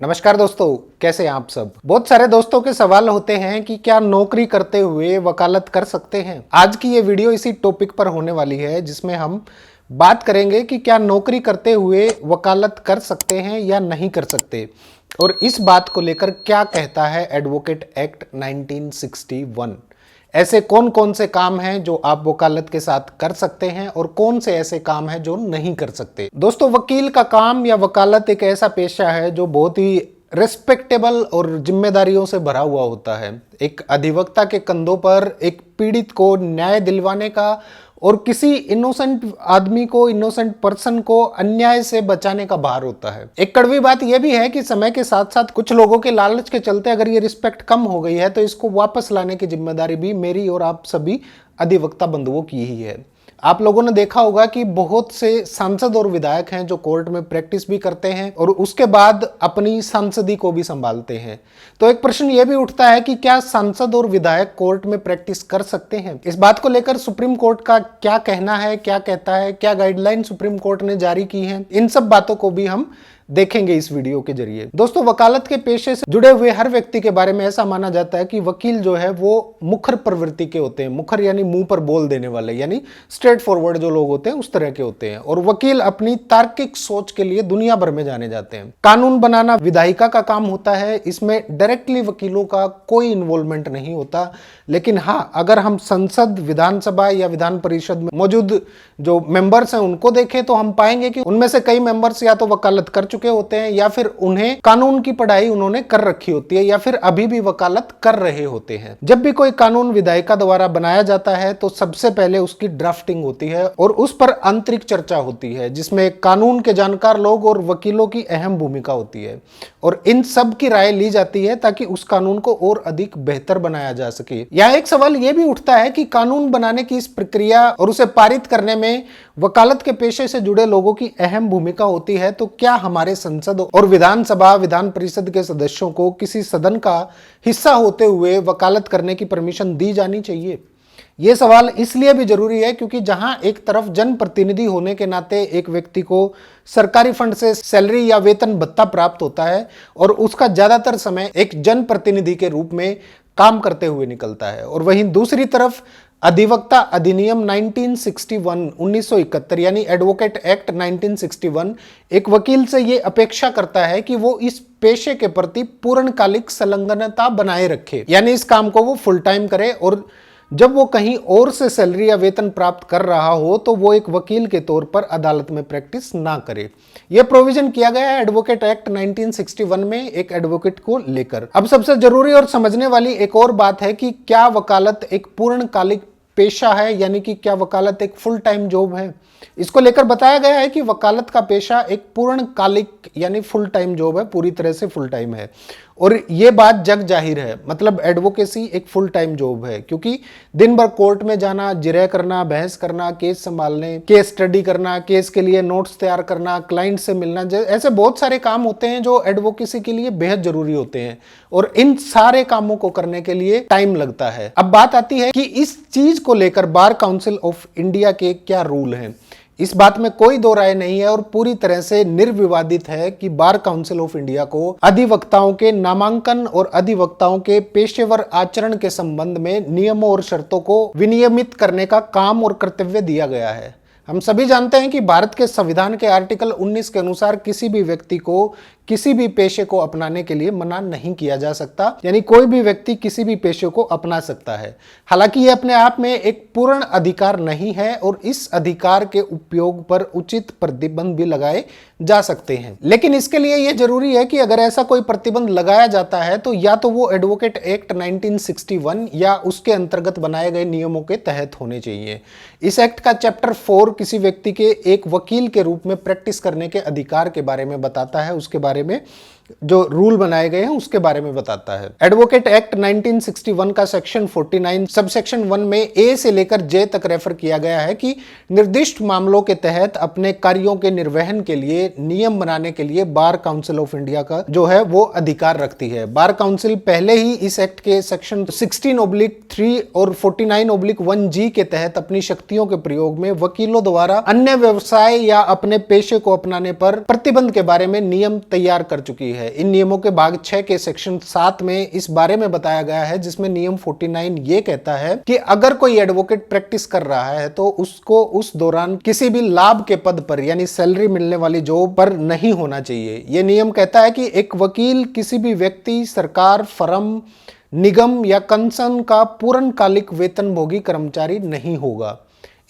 नमस्कार दोस्तों, कैसे हैं आप सब। बहुत सारे दोस्तों के सवाल होते हैं कि क्या नौकरी करते हुए वकालत कर सकते हैं। आज की ये वीडियो इसी टॉपिक पर होने वाली है, जिसमें हम बात करेंगे कि क्या नौकरी करते हुए वकालत कर सकते हैं या नहीं कर सकते, और इस बात को लेकर क्या कहता है एडवोकेट एक्ट 1961। ऐसे कौन कौन से काम हैं जो आप वकालत के साथ कर सकते हैं और कौन से ऐसे काम हैं जो नहीं कर सकते। दोस्तों, वकील का काम या वकालत एक ऐसा पेशा है जो बहुत ही रिस्पेक्टेबल और जिम्मेदारियों से भरा हुआ होता है। एक अधिवक्ता के कंधों पर एक पीड़ित को न्याय दिलवाने का और किसी इनोसेंट आदमी को, इनोसेंट पर्सन को अन्याय से बचाने का भार होता है। एक कड़वी बात यह भी है कि समय के साथ साथ कुछ लोगों के लालच के चलते अगर ये रिस्पेक्ट कम हो गई है तो इसको वापस लाने की जिम्मेदारी भी मेरी और आप सभी अधिवक्ता बंधुओं की ही है। आप लोगों ने देखा होगा कि बहुत से सांसद और विधायक हैं जो कोर्ट में प्रैक्टिस भी करते हैं और उसके बाद अपनी सांसदी को भी संभालते हैं। तो एक प्रश्न यह भी उठता है कि क्या सांसद और विधायक कोर्ट में प्रैक्टिस कर सकते हैं। इस बात को लेकर सुप्रीम कोर्ट का क्या कहना है, क्या कहता है, क्या गाइडलाइन सुप्रीम कोर्ट ने जारी की है, इन सब बातों को भी हम देखेंगे इस वीडियो के जरिए। दोस्तों, वकालत के पेशे से जुड़े हुए हर व्यक्ति के बारे में ऐसा माना जाता है कि वकील जो है वो मुखर प्रवृत्ति के होते हैं। मुखर यानी मुंह पर बोल देने वाले, यानी स्ट्रेट फॉरवर्ड जो लोग होते हैं उस तरह के होते हैं। और वकील अपनी तार्किक सोच के लिए दुनिया भर में जाने जाते हैं। कानून बनाना विधायिका का काम होता है, इसमें डायरेक्टली वकीलों का कोई इन्वॉल्वमेंट नहीं होता। लेकिन हाँ, अगर हम संसद, विधानसभा या विधान परिषद में मौजूद जो मेंबर्स हैं उनको देखें तो हम पाएंगे कि उनमें से कई मेंबर्स या तो वकालत कर चुके होते हैं या फिर उन्हें कानून की पढ़ाई उन्होंने कर रखी होती है या फिर अभी भी वकालत कर रहे होते हैं। जब भी कोई कानून विधायिका द्वारा बनाया जाता है तो सबसे पहले उसकी ड्राफ्टिंग होती है और उस पर आंतरिक चर्चा होती है, जिसमें कानून के जानकार लोग और वकीलों की अहम भूमिका होती है और इन सब की राय ली जाती है ताकि उस कानून को और अधिक बेहतर बनाया जा सके। यहाँ एक सवाल यह भी उठता है कि कानून बनाने की इस प्रक्रिया और उसे पारित करने में वकालत के पेशे से जुड़े लोगों की अहम भूमिका होती है, तो क्या हमारे संसद और विधानसभा, विधान परिषद के सदस्यों को किसी सदन का हिस्सा होते हुए वकालत करने की परमिशन दी जानी चाहिए। यह सवाल इसलिए भी जरूरी है क्योंकि जहां एक तरफ जनप्रतिनिधि होने के नाते एक व्यक्ति को सरकारी फंड से सैलरी या वेतन भत्ता प्राप्त होता है और उसका ज्यादातर समय एक जनप्रतिनिधि के रूप में काम करते हुए निकलता है, और वहीं दूसरी तरफ अधिवक्ता अधिनियम 1971 यानी एडवोकेट एक्ट 1961 एक वकील से यह अपेक्षा करता है कि वो इस पेशे के प्रति पूर्णकालिक संलग्नता बनाए रखे, यानी इस काम को वो फुल टाइम करे और जब वो कहीं और से सैलरी या वेतन प्राप्त कर रहा हो तो वो एक वकील के तौर पर अदालत में प्रैक्टिस ना करे। यह प्रोविजन किया गया है एडवोकेट एक्ट 1961 में एक एडवोकेट को लेकर। अब सबसे जरूरी और समझने वाली एक और बात है कि क्या वकालत एक पूर्णकालिक पेशा है, यानी कि क्या वकालत एक फुल टाइम जॉब है। इसको लेकर बताया गया है कि वकालत का पेशा एक पूर्णकालिक यानी फुल टाइम जॉब है, पूरी तरह से फुल टाइम है। और यह बात जग जाहिर है, मतलब एडवोकेसी एक फुल टाइम जॉब है क्योंकि दिन भर कोर्ट में जाना, जिरह करना, बहस करना, केस संभालने, केस स्टडी करना, केस के लिए नोट्स तैयार करना, क्लाइंट से मिलना, ऐसे बहुत सारे काम होते हैं जो एडवोकेसी के लिए बेहद जरूरी होते हैं और इन सारे कामों को करने के लिए टाइम लगता है। अब बात आती है कि इस चीज को लेकर बार काउंसिल ऑफ इंडिया के क्या रूल हैं। इस बात में कोई दो राय नहीं है और पूरी तरह से निर्विवादित है कि बार काउंसिल ऑफ इंडिया को अधिवक्ताओं के नामांकन और अधिवक्ताओं के पेशेवर आचरण के संबंध में नियमों और शर्तों को विनियमित करने का काम और कर्तव्य दिया गया है। हम सभी जानते हैं कि भारत के संविधान के आर्टिकल 19 के अनुसार किसी भी व्यक्ति को किसी भी पेशे को अपनाने के लिए मना नहीं किया जा सकता, यानी कोई भी व्यक्ति किसी भी पेशे को अपना सकता है। हालांकि यह अपने आप में एक पूर्ण अधिकार नहीं है और इस अधिकार के उपयोग पर उचित प्रतिबंध भी लगाए जा सकते हैं। लेकिन इसके लिए यह जरूरी है कि अगर ऐसा कोई प्रतिबंध लगाया जाता है तो या तो वो एडवोकेट एक्ट 1961 या उसके अंतर्गत बनाए गए नियमों के तहत होने चाहिए। इस एक्ट का चैप्टर 4 किसी व्यक्ति के एक वकील के रूप में प्रैक्टिस करने के अधिकार के बारे में बताता है, उसके बारे में जो रूल बनाए गए हैं उसके बारे में बताता है। एडवोकेट एक्ट 1961 का सेक्शन 49 सब सेक्शन 1 में ए से लेकर जे तक रेफर किया गया है कि निर्दिष्ट मामलों के तहत अपने कार्यों के निर्वहन के लिए नियम बनाने के लिए बार काउंसिल ऑफ इंडिया का जो है वो अधिकार रखती है। बार काउंसिल पहले ही इस एक्ट के सेक्शन 16/3 और 49/1G के तहत अपनी शक्तियों के प्रयोग में वकीलों द्वारा अन्य व्यवसाय या अपने पेशे को अपनाने पर प्रतिबंध के बारे में नियम तैयार कर चुकी है। है। इन नियमों के भाग 6 के सेक्शन 7 में इस बारे में बताया गया है, जिसमें नियम 49 ये कहता है कि अगर कोई एडवोकेट प्रैक्टिस कर रहा है तो उसको उस दौरान किसी भी लाभ के पद पर यानी सैलरी मिलने वाली जॉब पर नहीं होना चाहिए। यह नियम कहता है कि एक वकील किसी भी व्यक्ति, सरकार, फर्म, निगम या कंसर्न का पूर्णकालिक वेतनभोगी कर्मचारी नहीं होगा।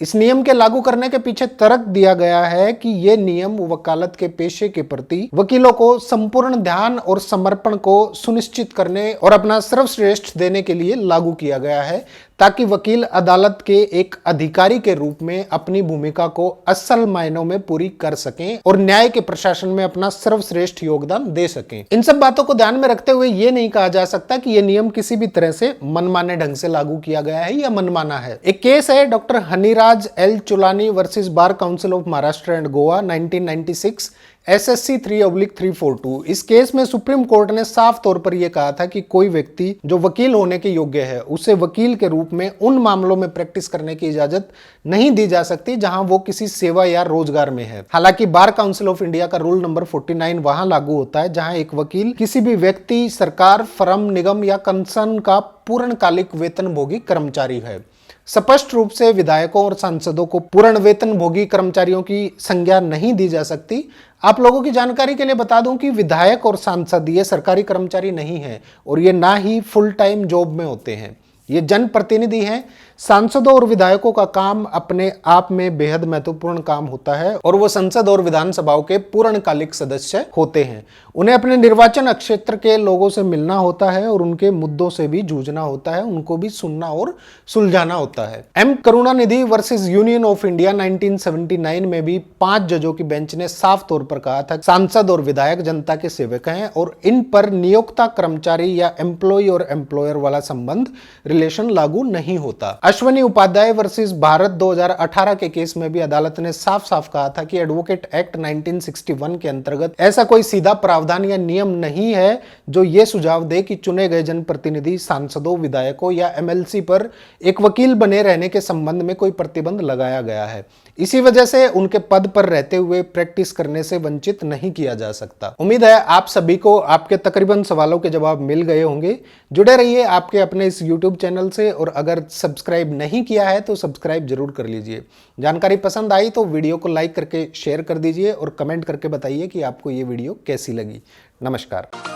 इस नियम के लागू करने के पीछे तर्क दिया गया है कि यह नियम वकालत के पेशे के प्रति वकीलों को संपूर्ण ध्यान और समर्पण को सुनिश्चित करने और अपना सर्वश्रेष्ठ देने के लिए लागू किया गया है, ताकि वकील अदालत के एक अधिकारी के रूप में अपनी भूमिका को असल मायनों में पूरी कर सकें और न्याय के प्रशासन में अपना सर्वश्रेष्ठ योगदान दे सकें। इन सब बातों को ध्यान में रखते हुए यह नहीं कहा जा सकता कि यह नियम किसी भी तरह से मनमाने ढंग से लागू किया गया है या मनमाना है। एक केस है doctor Haniraj L Chulani versus bar council of Maharashtra and Goa 1996 SSC 3/342। इस केस में सुप्रीम कोर्ट ने साफ तौर पर यह कहा था कि कोई व्यक्ति जो वकील होने के योग्य है उसे वकील के रूप में उन मामलों में प्रैक्टिस करने की इजाजत नहीं दी जा सकती जहां वो किसी सेवा या रोजगार में है। हालांकि बार काउंसिल ऑफ इंडिया का रूल नंबर 49 वहां लागू होता है जहां एक वकील किसी भी व्यक्ति, सरकार, फर्म, निगम या कंसर्न का पूर्णकालिक वेतनभोगी कर्मचारी है। स्पष्ट रूप से विधायकों और सांसदों को पूर्ण वेतनभोगी कर्मचारियों की संज्ञा नहीं दी जा सकती। आप लोगों की जानकारी के लिए बता दूं कि विधायक और सांसद ये सरकारी कर्मचारी नहीं है और ये ना ही फुल टाइम जॉब में होते हैं। ये जनप्रतिनिधि हैं। सांसदों और विधायकों का काम अपने आप में बेहद महत्वपूर्ण काम होता है और वो संसद और विधानसभाओं के पूर्णकालिक सदस्य होते हैं। उन्हें अपने निर्वाचन क्षेत्र के लोगों से मिलना होता है और उनके मुद्दों से भी जूझना होता है, उनको भी सुनना और सुलझाना होता है। M Karunanidhi versus Union of India 1979 में भी 5 जजों की बेंच ने साफ तौर पर कहा था सांसद और विधायक जनता के सेवक हैं और इन पर नियोक्ता कर्मचारी या एम्प्लॉय और एम्प्लॉयर वाला संबंध रिलेशन लागू नहीं होता। अश्वनी उपाध्याय वर्सेस भारत 2018 के केस में भी अदालत ने साफ साफ कहा था कि एडवोकेट एक्ट 1961 के अंतर्गत ऐसा कोई सीधा प्रावधान या नियम नहीं है जो ये सुझाव दे कि चुने गए जनप्रतिनिधि, सांसदों, विधायकों या MLC पर एक वकील बने रहने के संबंध में कोई प्रतिबंध लगाया गया है। इसी वजह से उनके पद पर रहते हुए प्रैक्टिस करने से वंचित नहीं किया जा सकता। उम्मीद है आप सभी को आपके तकरीबन सवालों के जवाब मिल गए होंगे। जुड़े रहिए आपके अपने इस YouTube चैनल से और अगर सब्सक्राइब नहीं किया है तो सब्सक्राइब जरूर कर लीजिए। जानकारी पसंद आई तो वीडियो को लाइक करके शेयर कर दीजिए और कमेंट करके बताइए कि आपको ये वीडियो कैसी लगी। नमस्कार।